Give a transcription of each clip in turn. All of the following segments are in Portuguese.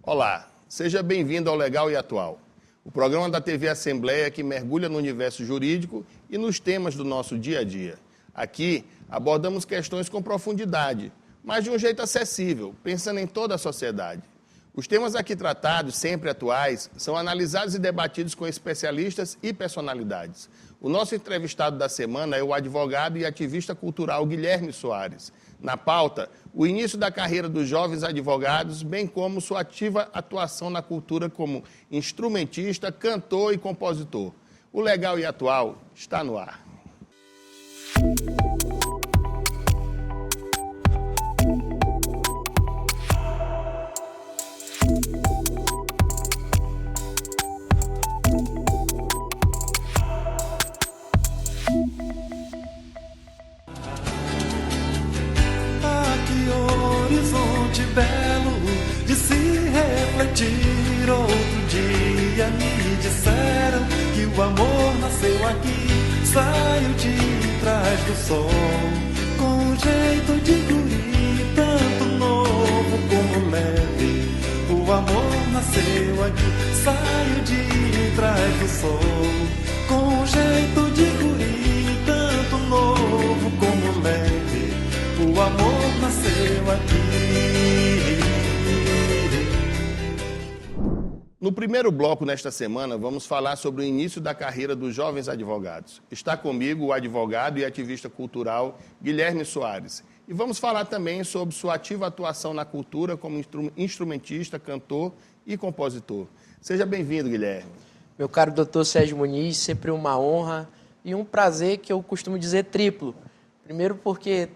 Olá, seja bem-vindo ao Legal e Atual, o programa da TV Assembleia que mergulha no universo jurídico e nos temas do nosso dia a dia. Aqui abordamos questões com profundidade, mas de um jeito acessível, pensando em toda a sociedade. Os temas aqui tratados, sempre atuais, são analisados e debatidos com especialistas e personalidades. O nosso entrevistado da semana é o advogado e ativista cultural Guilherme Soares. Na pauta, o início da carreira dos jovens advogados, bem como sua ativa atuação na cultura como instrumentista, cantor e compositor. O Legal e Atual está no ar. Belo de se refletir. Outro dia me disseram que o amor nasceu aqui, saiu de trás do sol, com um jeito de guri, tanto novo como leve. O amor nasceu aqui, saiu de trás do sol, com um jeito de guri, tanto novo como leve. O amor nasceu aqui. No primeiro bloco nesta semana, vamos falar sobre o início da carreira dos jovens advogados. Está comigo o advogado e ativista cultural Guilherme Soares. E vamos falar também sobre sua ativa atuação na cultura como instrumentista, cantor e compositor. Seja bem-vindo, Guilherme. Meu caro doutor Sérgio Muniz, sempre uma honra e um prazer que eu costumo dizer triplo. Primeiro porque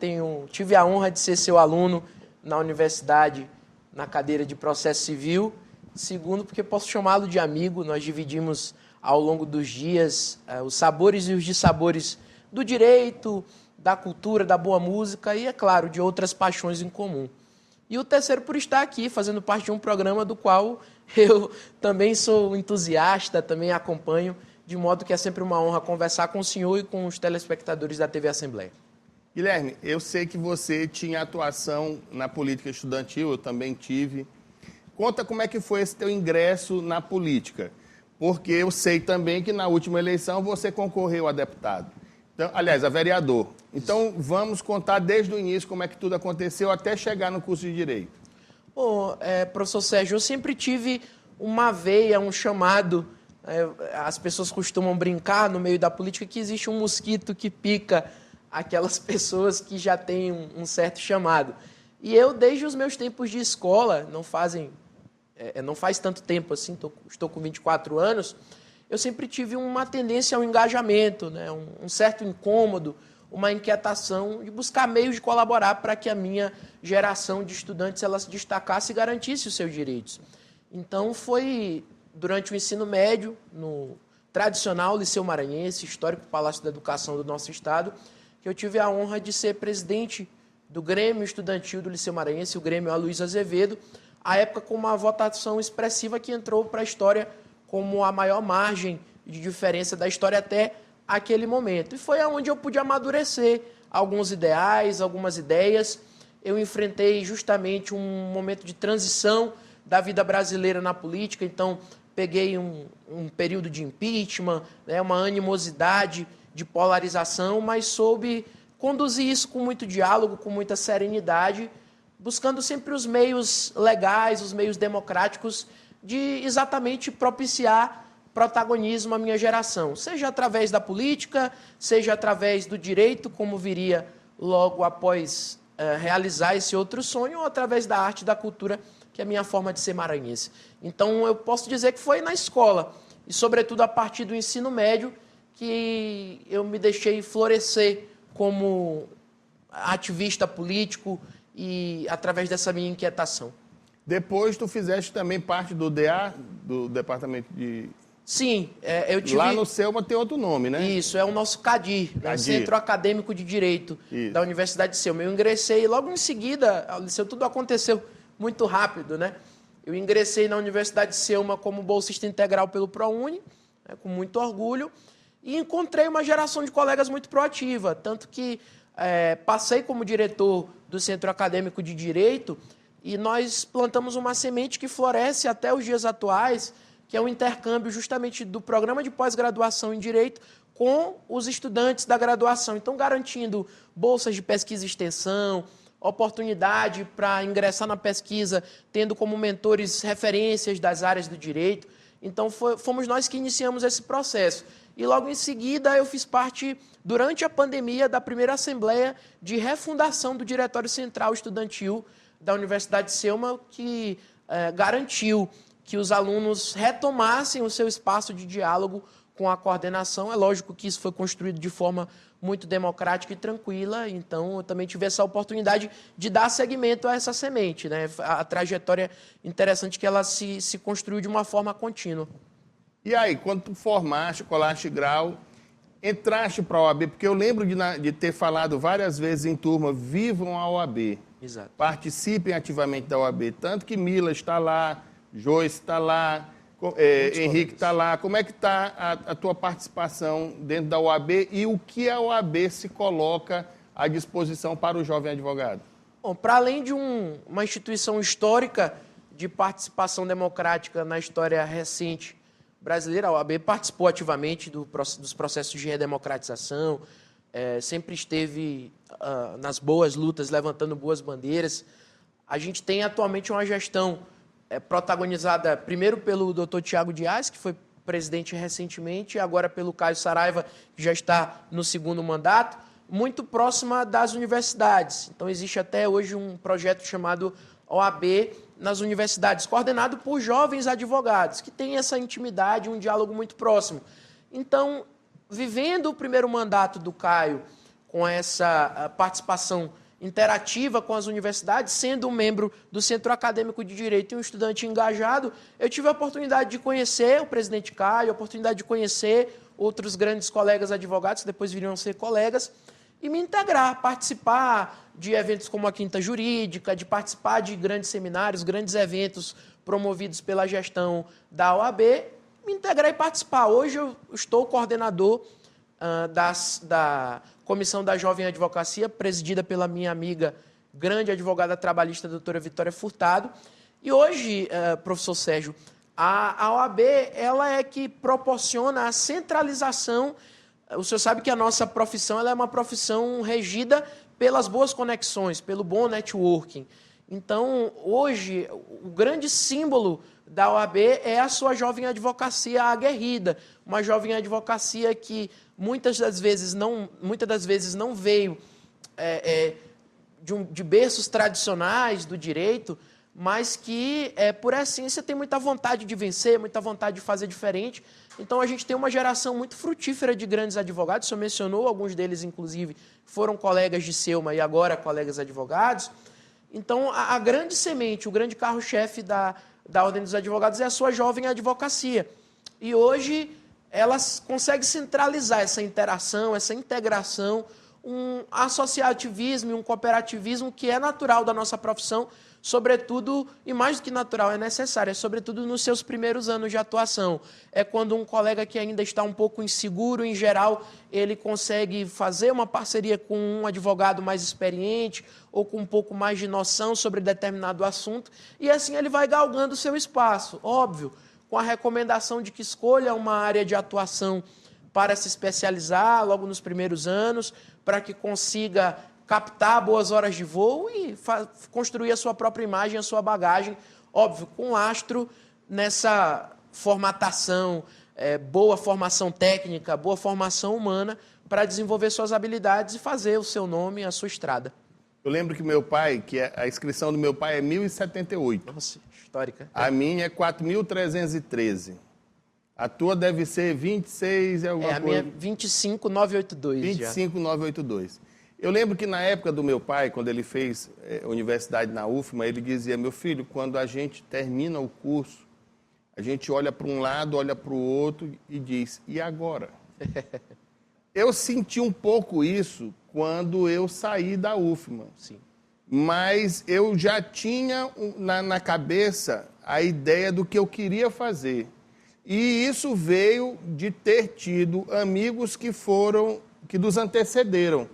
tive a honra de ser seu aluno na universidade, na cadeira de processo civil. Segundo, porque posso chamá-lo de amigo. Nós dividimos ao longo dos dias os sabores e os dissabores do direito, da cultura, da boa música e, é claro, de outras paixões em comum. E o terceiro, por estar aqui, fazendo parte de um programa do qual eu também sou entusiasta, também acompanho, de modo que é sempre uma honra conversar com o senhor e com os telespectadores da TV Assembleia. Guilherme, eu sei que você tinha atuação na política estudantil, eu também tive. Conta como é que foi esse teu ingresso na política, porque eu sei também que na última eleição você concorreu a deputado, então, aliás, a vereador. Então, vamos contar desde o início como é que tudo aconteceu até chegar no curso de Direito. Bom, professor Sérgio, eu sempre tive uma veia, um chamado. As pessoas costumam brincar no meio da política que existe um mosquito que pica aquelas pessoas que já têm um certo chamado. E eu, desde os meus tempos de escola, não faz tanto tempo assim, estou com 24 anos, eu sempre tive uma tendência ao engajamento, né? Um certo incômodo, uma inquietação de buscar meios de colaborar para que a minha geração de estudantes ela se destacasse e garantisse os seus direitos. Então, foi durante o ensino médio, no tradicional Liceu Maranhense, histórico Palácio da Educação do nosso estado, que eu tive a honra de ser presidente do Grêmio Estudantil do Liceu Maranhense, o Grêmio Aloysio Azevedo, à época com uma votação expressiva que entrou para a história como a maior margem de diferença da história até aquele momento. E foi onde eu pude amadurecer alguns ideais, algumas ideias. Eu enfrentei justamente um momento de transição da vida brasileira na política, então peguei um período de impeachment, né, uma animosidade de polarização, mas soube conduzir isso com muito diálogo, com muita serenidade, buscando sempre os meios legais, os meios democráticos de exatamente propiciar protagonismo à minha geração, seja através da política, seja através do direito, como viria logo após realizar esse outro sonho, ou através da arte e da cultura, que é a minha forma de ser maranhense. Então, eu posso dizer que foi na escola, e sobretudo a partir do ensino médio, que eu me deixei florescer como ativista político e através dessa minha inquietação. Depois tu fizeste também parte do DA, do Departamento de... Sim, eu tive... Lá no Selma tem outro nome, né? Isso, é o nosso CADI, né? Centro Acadêmico de Direito da Universidade de Selma. Eu ingressei logo em seguida ao Liceu, tudo aconteceu muito rápido, né? Eu ingressei na Universidade de Selma como bolsista integral pelo ProUni, né, com muito orgulho, e encontrei uma geração de colegas muito proativa, tanto que passei como diretor do Centro Acadêmico de Direito E nós plantamos uma semente que floresce até os dias atuais, que é um intercâmbio justamente do programa de pós-graduação em Direito com os estudantes da graduação. Então, garantindo bolsas de pesquisa e extensão, oportunidade para ingressar na pesquisa, tendo como mentores referências das áreas do direito. Então, fomos nós que iniciamos esse processo. E logo em seguida eu fiz parte, durante a pandemia, da primeira assembleia de refundação do Diretório Central Estudantil da Universidade Selma, que garantiu que os alunos retomassem o seu espaço de diálogo com a coordenação. É lógico que isso foi construído de forma muito democrática e tranquila, então eu também tive essa oportunidade de dar seguimento a essa semente, né? A trajetória interessante que ela se construiu de uma forma contínua. E aí, quando tu formaste, colaste grau, entraste para a OAB, porque eu lembro de ter falado várias vezes em turma, vivam a OAB. Exato. Participem ativamente da OAB, tanto que Mila está lá, Joyce está lá, Henrique está lá. Como é que está a tua participação dentro da OAB e o que a OAB se coloca à disposição para o jovem advogado? Bom, para além de uma instituição histórica de participação democrática na história recente brasileira, a OAB participou ativamente dos processos de redemocratização, sempre esteve nas boas lutas, levantando boas bandeiras. A gente tem atualmente uma gestão protagonizada primeiro pelo Dr. Tiago Dias, que foi presidente recentemente, e agora pelo Caio Saraiva, que já está no segundo mandato, muito próxima das universidades. Então, existe até hoje um projeto chamado OAB nas universidades, coordenado por jovens advogados, que têm essa intimidade, um diálogo muito próximo. Então, vivendo o primeiro mandato do Caio com essa participação interativa com as universidades, sendo um membro do Centro Acadêmico de Direito e um estudante engajado, eu tive a oportunidade de conhecer o presidente Caio, a oportunidade de conhecer outros grandes colegas advogados, que depois viriam a ser colegas, e me integrar, participar de eventos como a Quinta Jurídica, de participar de grandes seminários, grandes eventos promovidos pela gestão da OAB, me integrar e participar. Hoje eu estou coordenador da Comissão da Jovem Advocacia, presidida pela minha amiga, grande advogada trabalhista, doutora Vitória Furtado. E hoje, professor Sérgio, a OAB ela é que proporciona a centralização. O senhor sabe que a nossa profissão ela é uma profissão regida pelas boas conexões, pelo bom networking. Então, hoje, o grande símbolo da OAB é a sua jovem advocacia aguerrida, uma jovem advocacia que muitas das vezes não veio de berços tradicionais do direito, mas que, por essência, tem muita vontade de vencer, muita vontade de fazer diferente. Então, a gente tem uma geração muito frutífera de grandes advogados. O senhor mencionou, alguns deles, inclusive, foram colegas de Selma e agora colegas advogados. Então, a grande semente, o grande carro-chefe da Ordem dos Advogados é a sua jovem advocacia. E hoje ela consegue centralizar essa interação, essa integração, um associativismo e um cooperativismo que é natural da nossa profissão, sobretudo, e mais do que natural, é necessário, sobretudo nos seus primeiros anos de atuação. É quando um colega que ainda está um pouco inseguro, em geral, ele consegue fazer uma parceria com um advogado mais experiente ou com um pouco mais de noção sobre determinado assunto, e assim ele vai galgando o seu espaço, óbvio, com a recomendação de que escolha uma área de atuação para se especializar logo nos primeiros anos, para que consiga captar boas horas de voo e construir a sua própria imagem, a sua bagagem, óbvio, com lastro nessa formatação, boa formação técnica, boa formação humana, para desenvolver suas habilidades e fazer o seu nome, a sua estrada. Eu lembro que meu pai, a inscrição do meu pai é 1078. Nossa, histórica. A minha é 4.313. A tua deve ser 26 e alguma coisa. A minha é 25982. 25982. Eu lembro que na época do meu pai, quando ele fez universidade na UFMA, ele dizia, meu filho, quando a gente termina o curso, a gente olha para um lado, olha para o outro e diz, e agora? Eu senti um pouco isso quando eu saí da UFMA. Sim. Mas eu já tinha na cabeça a ideia do que eu queria fazer. E isso veio de ter tido amigos que nos antecederam.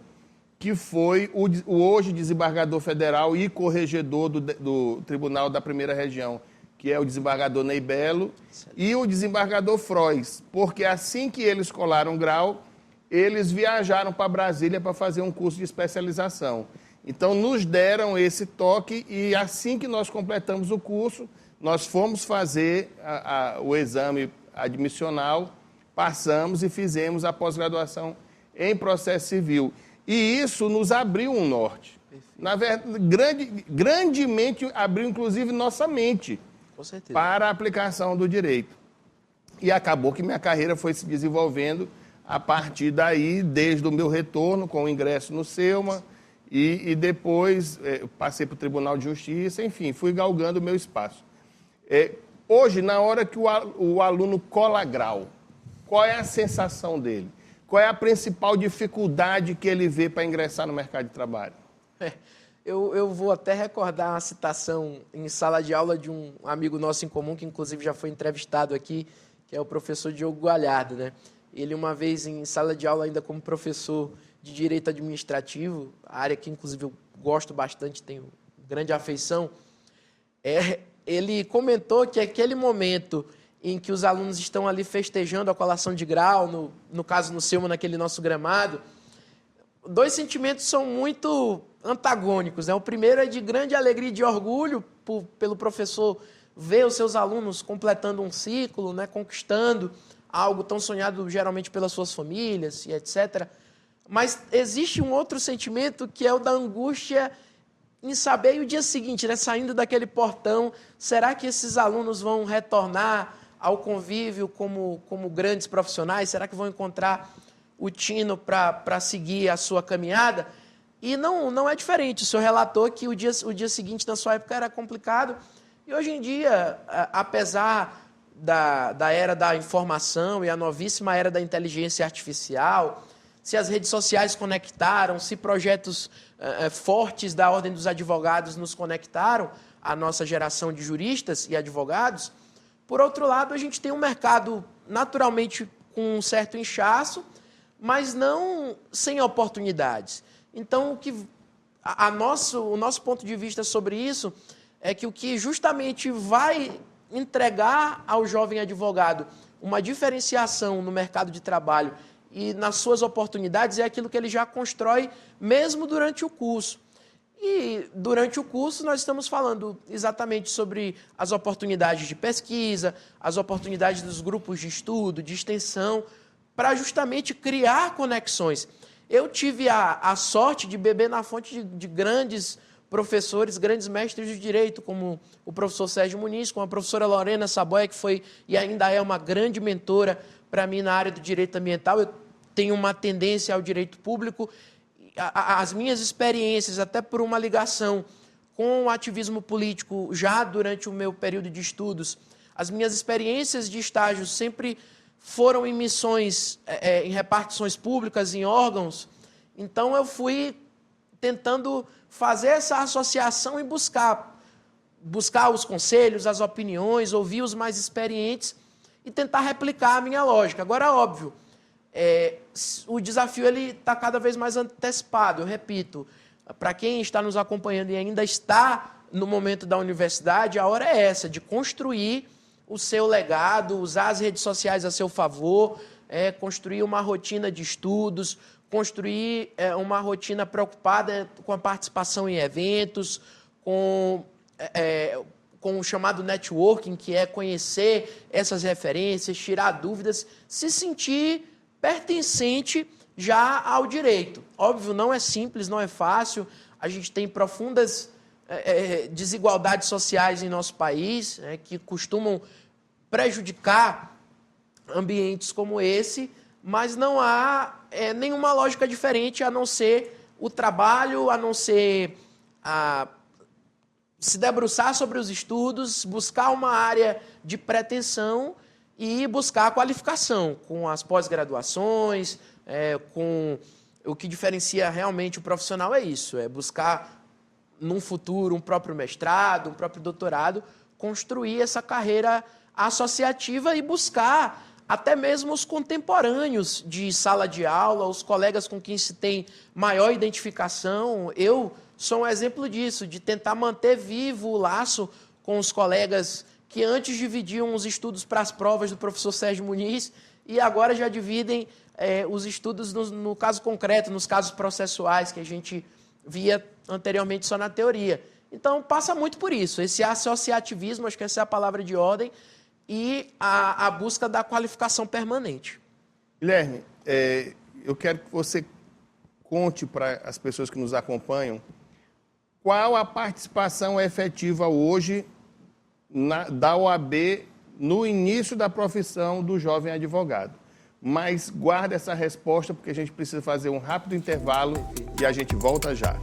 que foi o hoje desembargador federal e corregedor do Tribunal da Primeira Região, que é o desembargador Ney Belo, e o desembargador Frois, porque assim que eles colaram grau, eles viajaram para Brasília para fazer um curso de especialização. Então, nos deram esse toque e assim que nós completamos o curso, nós fomos fazer o exame admissional, passamos e fizemos a pós-graduação em processo civil. E isso nos abriu um norte. Na verdade, grandemente abriu, inclusive, nossa mente para a aplicação do direito. E acabou que minha carreira foi se desenvolvendo a partir daí, desde o meu retorno com o ingresso no SEUMA, e depois passei para o Tribunal de Justiça, enfim, fui galgando o meu espaço. Hoje, na hora que o aluno cola grau, qual é a sensação dele? Qual é a principal dificuldade que ele vê para ingressar no mercado de trabalho? Eu vou até recordar uma citação em sala de aula de um amigo nosso em comum, que inclusive já foi entrevistado aqui, que é o professor Diogo Galhardo, né? Ele, uma vez em sala de aula, ainda como professor de Direito Administrativo, a área que inclusive eu gosto bastante, tenho grande afeição, ele comentou que aquele momento em que os alunos estão ali festejando a colação de grau, no caso no SEUMA, naquele nosso gramado, dois sentimentos são muito antagônicos, né? O primeiro é de grande alegria e de orgulho pelo professor ver os seus alunos completando um ciclo, né? Conquistando algo tão sonhado geralmente pelas suas famílias e etc. Mas existe um outro sentimento que é o da angústia em saber, e o dia seguinte, né? Saindo daquele portão, será que esses alunos vão retornar ao convívio como grandes profissionais? Será que vão encontrar o tino para seguir a sua caminhada? E não é diferente. O senhor relatou que o dia seguinte, na sua época, era complicado. E hoje em dia, apesar da era da informação e a novíssima era da inteligência artificial, se as redes sociais conectaram, se projetos fortes da Ordem dos Advogados nos conectaram, à nossa geração de juristas e advogados, por outro lado, a gente tem um mercado naturalmente com um certo inchaço, mas não sem oportunidades. Então, o nosso ponto de vista sobre isso é que o que justamente vai entregar ao jovem advogado uma diferenciação no mercado de trabalho e nas suas oportunidades é aquilo que ele já constrói mesmo durante o curso. E durante o curso nós estamos falando exatamente sobre as oportunidades de pesquisa, as oportunidades dos grupos de estudo, de extensão, para justamente criar conexões. Eu tive a sorte de beber na fonte de grandes professores, grandes mestres de direito, como o professor Sérgio Muniz, como a professora Lorena Saboia, que foi e ainda é uma grande mentora para mim na área do direito ambiental. Eu tenho uma tendência ao direito público. As minhas experiências, até por uma ligação com o ativismo político já durante o meu período de estudos, as minhas experiências de estágio sempre foram em missões, em repartições públicas, em órgãos. Então, eu fui tentando fazer essa associação e buscar os conselhos, as opiniões, ouvir os mais experientes e tentar replicar a minha lógica. Agora, óbvio, o desafio está cada vez mais antecipado. Eu repito, para quem está nos acompanhando e ainda está no momento da universidade, a hora é essa, de construir o seu legado, usar as redes sociais a seu favor, construir uma rotina de estudos, construir uma rotina preocupada com a participação em eventos, com o chamado networking, que é conhecer essas referências, tirar dúvidas, se sentir pertencente já ao direito. Óbvio, não é simples, não é fácil, a gente tem profundas desigualdades sociais em nosso país, que costumam prejudicar ambientes como esse, mas não há nenhuma lógica diferente a não ser o trabalho, a não ser se debruçar sobre os estudos, buscar uma área de pretensão e buscar a qualificação com as pós-graduações, com o que diferencia realmente o profissional é isso, é buscar num futuro um próprio mestrado, um próprio doutorado, construir essa carreira associativa e buscar até mesmo os contemporâneos de sala de aula, os colegas com quem se tem maior identificação. Eu sou um exemplo disso, de tentar manter vivo o laço com os colegas que antes dividiam os estudos para as provas do professor Sérgio Muniz e agora já dividem os estudos no caso concreto, nos casos processuais que a gente via anteriormente só na teoria. Então, passa muito por isso, esse associativismo, acho que essa é a palavra de ordem, e a busca da qualificação permanente. Guilherme, eu quero que você conte para as pessoas que nos acompanham qual a participação efetiva hoje da OAB no início da profissão do jovem advogado. Mas guarda essa resposta porque a gente precisa fazer um rápido intervalo e a gente volta já.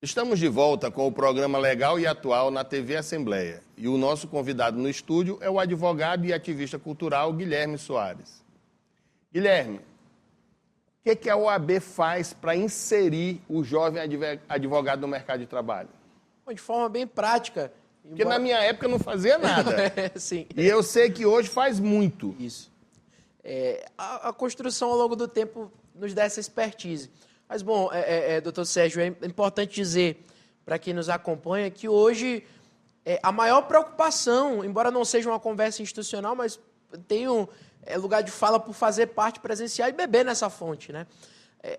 Estamos de volta com o programa Legal e Atual na TV Assembleia. E o nosso convidado no estúdio é o advogado e ativista cultural Guilherme Soares. Guilherme, o que a OAB faz para inserir o jovem advogado no mercado de trabalho? De forma bem prática. Porque na minha época não fazia nada. Sim. E eu sei que hoje faz muito. Isso. A construção ao longo do tempo nos dá essa expertise. Mas, bom, doutor Sérgio, é importante dizer para quem nos acompanha que hoje a maior preocupação, embora não seja uma conversa institucional, mas tenho lugar de fala por fazer parte, presenciar e beber nessa fonte, né?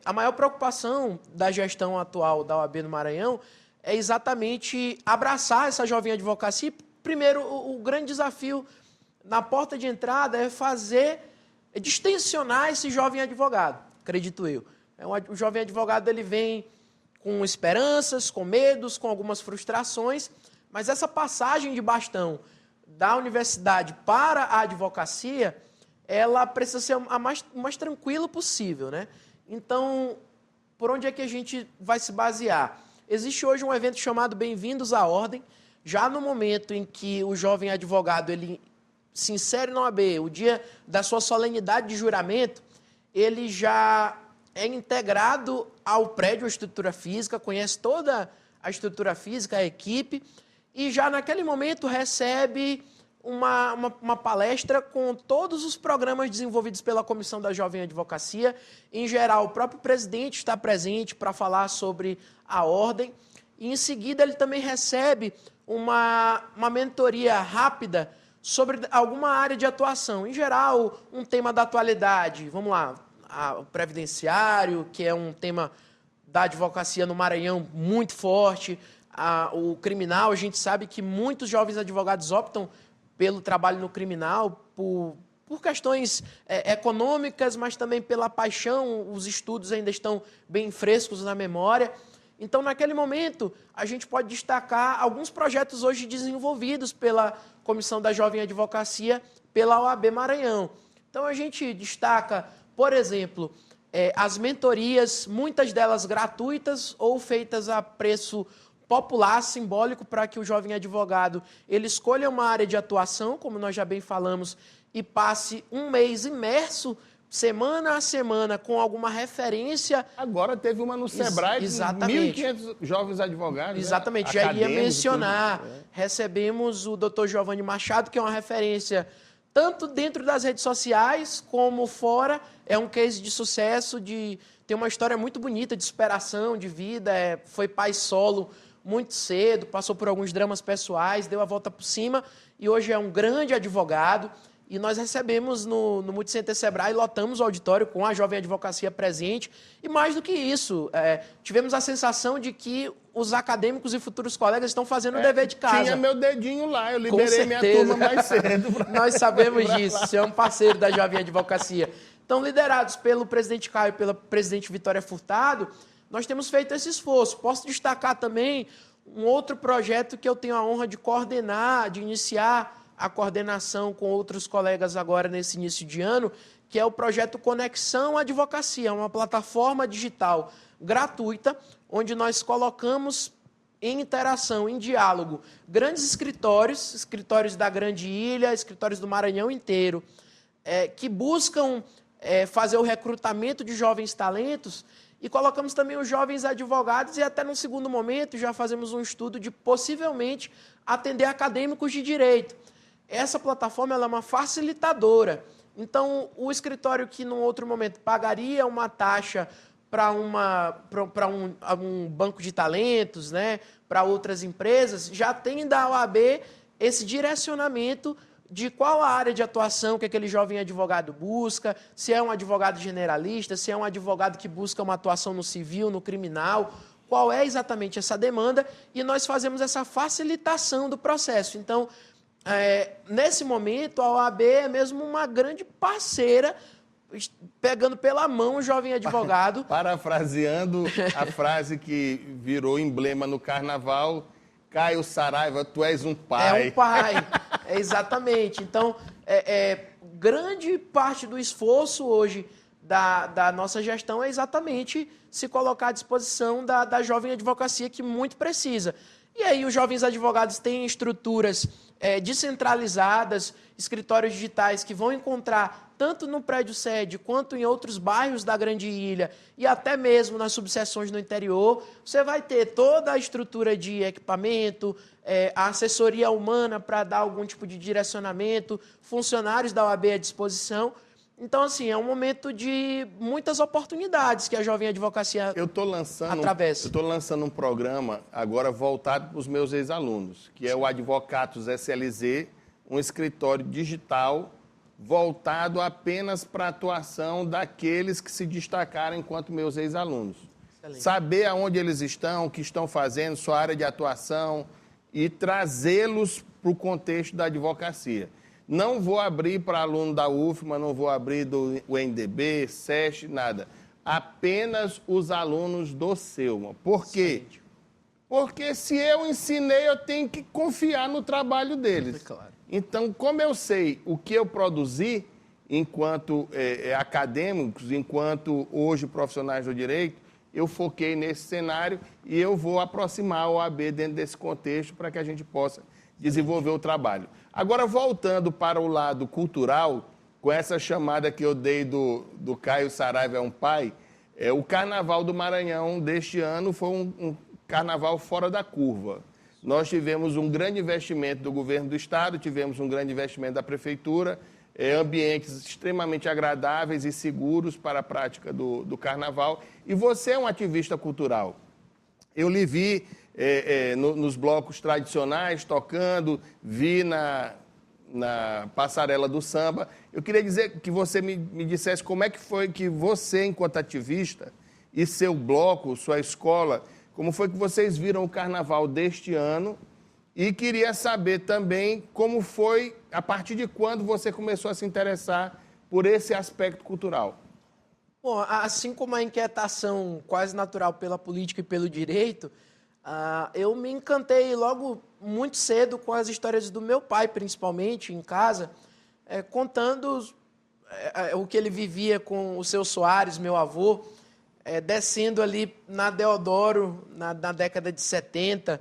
A maior preocupação da gestão atual da OAB no Maranhão é exatamente abraçar essa jovem advocacia. Primeiro, o grande desafio na porta de entrada é distensionar esse jovem advogado, acredito eu. O jovem advogado ele vem com esperanças, com medos, com algumas frustrações, mas essa passagem de bastão da universidade para a advocacia, ela precisa ser o mais tranquilo possível, né? Então, por onde é que a gente vai se basear? Existe hoje um evento chamado Bem-vindos à Ordem, já no momento em que o jovem advogado ele se insere na OAB, o dia da sua solenidade de juramento, ele já é integrado ao prédio, a estrutura física, conhece toda a estrutura física, a equipe, e já naquele momento recebe uma palestra com todos os programas desenvolvidos pela Comissão da Jovem Advocacia. Em geral, o próprio presidente está presente para falar sobre a ordem, e em seguida ele também recebe uma mentoria rápida sobre alguma área de atuação. Em geral, um tema da atualidade, vamos lá, o previdenciário, que é um tema da advocacia no Maranhão muito forte, o criminal, a gente sabe que muitos jovens advogados optam pelo trabalho no criminal, por questões econômicas, mas também pela paixão, os estudos ainda estão bem frescos na memória. Então, naquele momento, a gente pode destacar alguns projetos hoje desenvolvidos pela Comissão da Jovem Advocacia, pela OAB Maranhão. Então, a gente destaca, por exemplo, as mentorias, muitas delas gratuitas ou feitas a preço popular, simbólico, para que o jovem advogado ele escolha uma área de atuação, como nós já bem falamos, e passe um mês imerso, semana a semana, com alguma referência. Agora teve uma no Sebrae, de 1.500 jovens advogados. Exatamente, já ia mencionar. Recebemos o Dr. Giovanni Machado, que é uma referência tanto dentro das redes sociais como fora. É um case de sucesso, tem uma história muito bonita de superação, de vida, foi pai solo muito cedo, passou por alguns dramas pessoais, deu a volta por cima e hoje é um grande advogado. E nós recebemos no Multicenter Sebrae, lotamos o auditório com a Jovem Advocacia presente. E mais do que isso, tivemos a sensação de que os acadêmicos e futuros colegas estão fazendo o dever de casa. Tinha meu dedinho lá, eu liberei minha turma mais cedo. Nós sabemos disso, você é um parceiro da Jovem Advocacia. Então, liderados pelo presidente Caio e pela presidente Vitória Furtado, nós temos feito esse esforço. Posso destacar também um outro projeto que eu tenho a honra de coordenar, de iniciar a coordenação com outros colegas agora nesse início de ano, que é o projeto Conexão Advocacia, uma plataforma digital gratuita, onde nós colocamos em interação, em diálogo, grandes escritórios da Grande Ilha, escritórios do Maranhão inteiro, que buscam fazer o recrutamento de jovens talentos, e colocamos também os jovens advogados e até num segundo momento já fazemos um estudo de possivelmente atender acadêmicos de direito. Essa plataforma ela é uma facilitadora. Então, o escritório que num outro momento pagaria uma taxa para um banco de talentos, né, para outras empresas, já tem da OAB esse direcionamento de qual a área de atuação que aquele jovem advogado busca, se é um advogado generalista, se é um advogado que busca uma atuação no civil, no criminal, qual é exatamente essa demanda, e nós fazemos essa facilitação do processo. Então, nesse momento, a OAB é mesmo uma grande parceira, pegando pela mão o jovem advogado. Parafraseando a frase que virou emblema no carnaval, Caio Saraiva, tu és um pai. É um pai, exatamente. Então, grande parte do esforço hoje da nossa gestão é exatamente se colocar à disposição da jovem advocacia que muito precisa. E aí os jovens advogados têm estruturas descentralizadas, escritórios digitais que vão encontrar tanto no prédio sede quanto em outros bairros da Grande Ilha e até mesmo nas subseções no interior. Você vai ter toda a estrutura de equipamento, a assessoria humana para dar algum tipo de direcionamento, funcionários da OAB à disposição. Então, assim, é um momento de muitas oportunidades que a jovem advocacia atravessa. Eu estou lançando um programa agora voltado para os meus ex-alunos, que é o Advocatus SLZ, um escritório digital voltado apenas para a atuação daqueles que se destacaram enquanto meus ex-alunos. Saber aonde eles estão, o que estão fazendo, sua área de atuação e trazê-los para o contexto da advocacia. Não vou abrir para aluno da UFMA, não vou abrir do UNDB, SESC, nada. Apenas os alunos do SEUMA. Por quê? Porque se eu ensinei, eu tenho que confiar no trabalho deles. Claro. Então, como eu sei o que eu produzi enquanto acadêmicos, enquanto hoje profissionais do direito, eu foquei nesse cenário e eu vou aproximar a OAB dentro desse contexto para que a gente possa desenvolver o trabalho. Agora, voltando para o lado cultural, com essa chamada que eu dei do Caio Saraiva é um pai, o Carnaval do Maranhão deste ano foi um carnaval fora da curva. Nós tivemos um grande investimento do governo do estado, tivemos um grande investimento da prefeitura, ambientes extremamente agradáveis e seguros para a prática do carnaval. E você é um ativista cultural. Eu lhe vi nos blocos tradicionais tocando, vi na passarela do samba. Eu queria dizer que você me dissesse como é que foi que você, enquanto ativista, e seu bloco, sua escola, como foi que vocês viram o carnaval deste ano, e queria saber também como foi, a partir de quando você começou a se interessar por esse aspecto cultural. Bom, assim como a inquietação quase natural pela política e pelo direito, eu me encantei logo muito cedo com as histórias do meu pai, principalmente, em casa, contando o que ele vivia com o seu Soares, meu avô, descendo ali na Deodoro, na década de 70,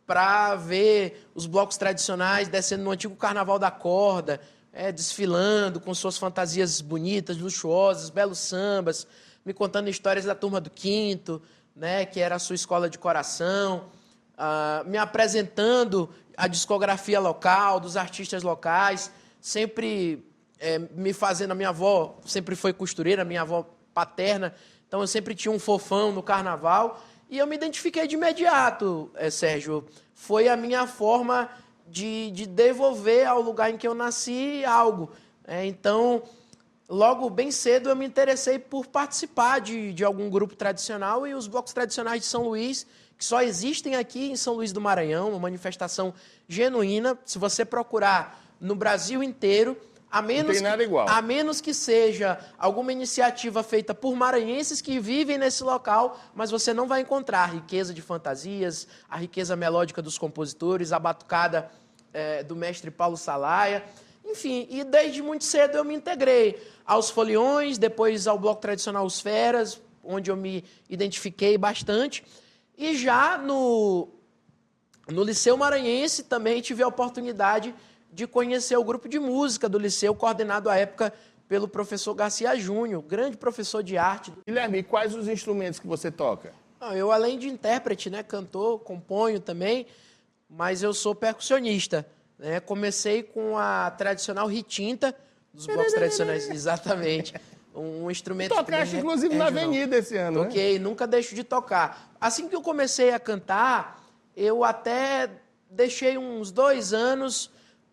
para ver os blocos tradicionais descendo no antigo Carnaval da Corda, desfilando com suas fantasias bonitas, luxuosas, belos sambas, me contando histórias da Turma do Quinto, né, que era a sua escola de coração, me apresentando a discografia local, dos artistas locais, sempre me fazendo... A minha avó sempre foi costureira, minha avó paterna, então eu sempre tinha um fofão no carnaval, e eu me identifiquei de imediato, Sérgio. Foi a minha forma de devolver ao lugar em que eu nasci algo. Então, logo bem cedo eu me interessei por participar de algum grupo tradicional, e os blocos tradicionais de São Luís, que só existem aqui em São Luís do Maranhão, uma manifestação genuína. Se você procurar no Brasil inteiro, a menos que seja alguma iniciativa feita por maranhenses que vivem nesse local, mas você não vai encontrar a riqueza de fantasias, a riqueza melódica dos compositores, a batucada do mestre Paulo Salaia. Enfim, e desde muito cedo eu me integrei aos foliões, depois ao bloco tradicional Os Feras, onde eu me identifiquei bastante. E já no Liceu Maranhense também tive a oportunidade de conhecer o grupo de música do Liceu, coordenado à época pelo professor Garcia Júnior, grande professor de arte. Guilherme, e quais os instrumentos que você toca? Eu, além de intérprete, né, cantor, componho também, mas eu sou percussionista. Né? Comecei com a tradicional ritinta, dos blocos tradicionais, exatamente. Um instrumento... Tocaste, inclusive, na Avenida esse ano, Toquei, nunca deixo de tocar. Assim que eu comecei a cantar, eu até deixei uns 2 anos,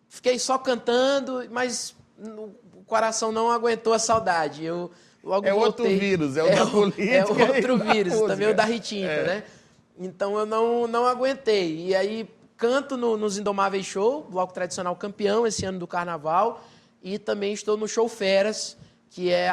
fiquei só cantando, mas o coração não aguentou a saudade. Eu logo voltei. Outro vírus, é o da política. É outro vírus, também o da ritinta, né? Então eu não aguentei. E aí canto nos Indomáveis Show, bloco tradicional campeão esse ano do Carnaval, e também estou no Show Feras, que é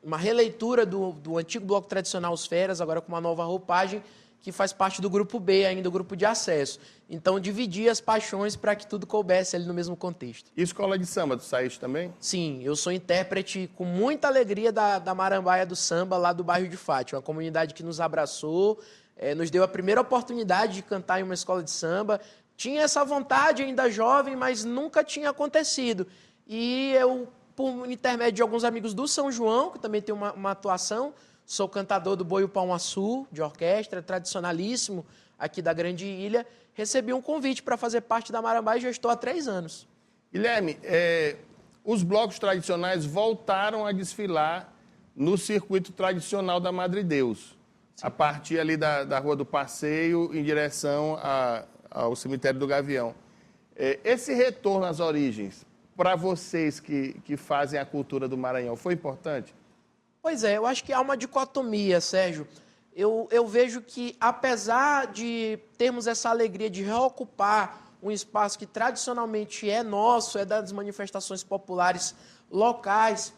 uma releitura do antigo bloco tradicional Os Feras, agora com uma nova roupagem, que faz parte do grupo B, ainda o grupo de acesso. Então, dividi as paixões para que tudo coubesse ali no mesmo contexto. E escola de samba, tu saíste também? Sim, eu sou intérprete com muita alegria da Marambaia do Samba, lá do bairro de Fátima, uma comunidade que nos abraçou, nos deu a primeira oportunidade de cantar em uma escola de samba. Tinha essa vontade ainda jovem, mas nunca tinha acontecido. E eu, por intermédio de alguns amigos do São João, que também tem uma atuação, sou cantador do Boi Pão Açu, de orquestra, tradicionalíssimo aqui da Grande Ilha, recebi um convite para fazer parte da Marambaia e já estou há 3 anos. Guilherme, os blocos tradicionais voltaram a desfilar no circuito tradicional da Madre Deus, a partir ali da Rua do Passeio, em direção ao Cemitério do Gavião. Esse retorno às origens, para vocês que fazem a cultura do Maranhão, foi importante? Pois é, eu acho que há uma dicotomia, Sérgio. Eu vejo que, apesar de termos essa alegria de reocupar um espaço que tradicionalmente é nosso, é das manifestações populares locais,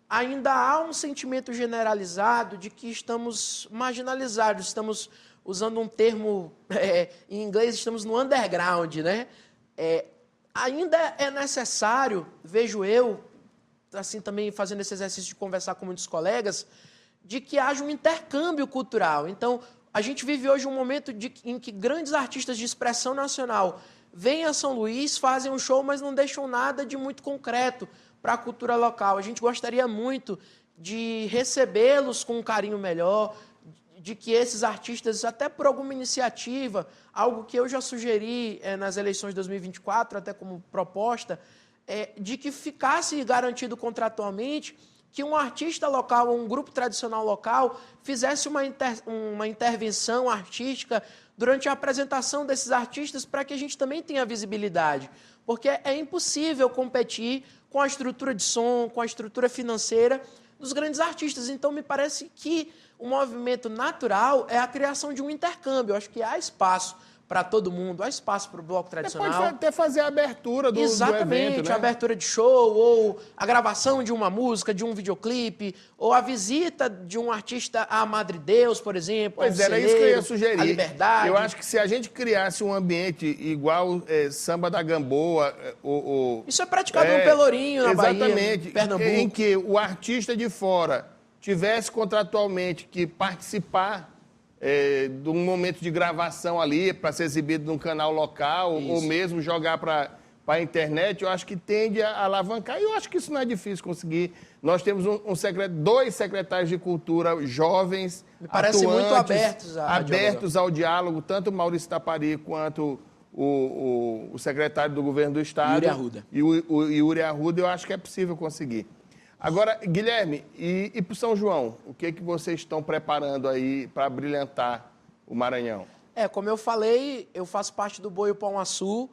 ainda há um sentimento generalizado de que estamos marginalizados, estamos usando um termo, em inglês, estamos no underground, né? Ainda é necessário, vejo eu, assim também fazendo esse exercício de conversar com muitos colegas, de que haja um intercâmbio cultural. Então, a gente vive hoje um momento em que grandes artistas de expressão nacional vêm a São Luís, fazem um show, mas não deixam nada de muito concreto para a cultura local. A gente gostaria muito de recebê-los com um carinho melhor, de que esses artistas, até por alguma iniciativa, algo que eu já sugeri nas eleições de 2024, até como proposta, de que ficasse garantido contratualmente que um artista local ou um grupo tradicional local fizesse uma intervenção artística durante a apresentação desses artistas para que a gente também tenha visibilidade. Porque é impossível competir com a estrutura de som, com a estrutura financeira dos grandes artistas. Então, me parece que o movimento natural é a criação de um intercâmbio. Eu acho que há espaço para todo mundo, há espaço para o bloco tradicional. Pode até fazer a abertura do evento, né? A abertura de show, ou a gravação de uma música, de um videoclipe, ou a visita de um artista à Madre Deus, por exemplo. Pois era isso que eu ia sugerir. A Liberdade. Eu acho que se a gente criasse um ambiente igual Samba da Gamboa... Isso é praticado no Pelourinho, na Bahia, exatamente, Pernambuco. Em que o artista de fora tivesse contratualmente que participar de um momento de gravação ali para ser exibido num canal local, isso, ou mesmo jogar para a internet, eu acho que tende a alavancar. E eu acho que isso não é difícil conseguir. Nós temos 2 secretários de cultura jovens, me parece muito abertos ao diálogo, tanto o Maurício Tapari quanto o secretário do governo do Estado. Yuri Arruda. E o Yuri Arruda, eu acho que é possível conseguir. Agora, Guilherme, e para o São João, o que vocês estão preparando aí para brilhantar o Maranhão? Como eu falei, eu faço parte do Boi Pão Açu.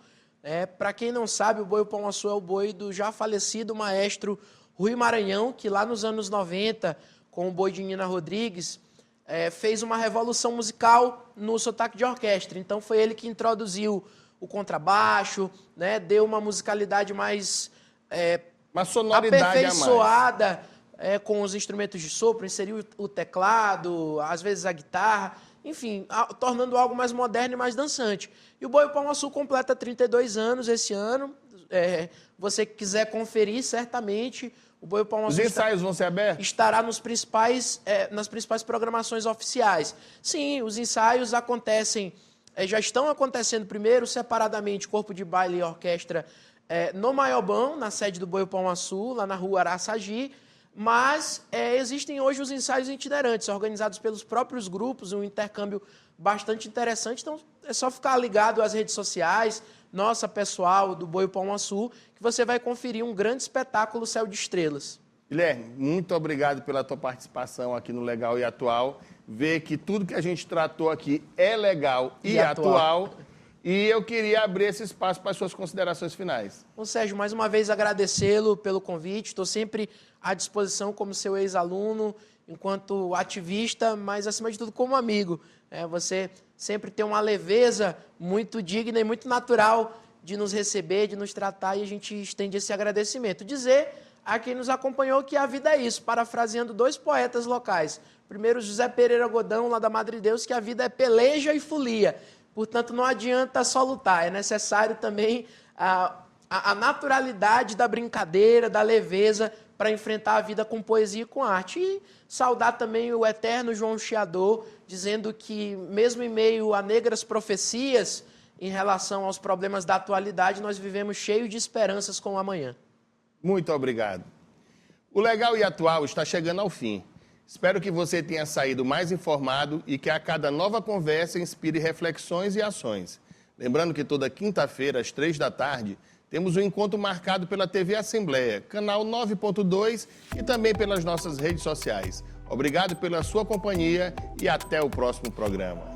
Para quem não sabe, o Boi Pão Açu é o boi do já falecido maestro Rui Maranhão, que lá nos anos 90, com o boi de Nina Rodrigues, fez uma revolução musical no sotaque de orquestra. Então, foi ele que introduziu o contrabaixo, né, deu uma musicalidade mais... uma sonoridade aperfeiçoada com os instrumentos de sopro, inseriu o teclado, às vezes a guitarra, enfim, tornando algo mais moderno e mais dançante. E o Boi Pão Açu completa 32 anos esse ano. Você que quiser conferir, certamente, o Boi Palma Os Sul ensaios vão ser abertos? estará nas principais programações oficiais. Sim, os ensaios acontecem, já estão acontecendo primeiro separadamente, corpo de baile e orquestra no Maiobão, na sede do Boi Palma Sul, lá na rua Araçagi, mas existem hoje os ensaios itinerantes, organizados pelos próprios grupos, um intercâmbio bastante interessante. Então, é só ficar ligado às redes sociais, nossa pessoal do Boi Palma Sul, que você vai conferir um grande espetáculo Céu de Estrelas. Guilherme, muito obrigado pela tua participação aqui no Legal e Atual. Ver que tudo que a gente tratou aqui é legal e atual. E eu queria abrir esse espaço para as suas considerações finais. Bom, Sérgio, mais uma vez agradecê-lo pelo convite. Estou sempre à disposição como seu ex-aluno, enquanto ativista, mas, acima de tudo, como amigo. Você sempre tem uma leveza muito digna e muito natural de nos receber, de nos tratar, e a gente estende esse agradecimento. Dizer a quem nos acompanhou que a vida é isso, parafraseando dois poetas locais. Primeiro, José Pereira Godão, lá da Madre Deus, que a vida é peleja e folia. Portanto, não adianta só lutar, é necessário também a naturalidade da brincadeira, da leveza, para enfrentar a vida com poesia e com arte. E saudar também o eterno João Chiador, dizendo que, mesmo em meio a negras profecias, em relação aos problemas da atualidade, nós vivemos cheios de esperanças com o amanhã. Muito obrigado. O Legal e Atual está chegando ao fim. Espero que você tenha saído mais informado e que a cada nova conversa inspire reflexões e ações. Lembrando que toda quinta-feira, às 15h, temos um encontro marcado pela TV Assembleia, canal 9.2 e também pelas nossas redes sociais. Obrigado pela sua companhia e até o próximo programa.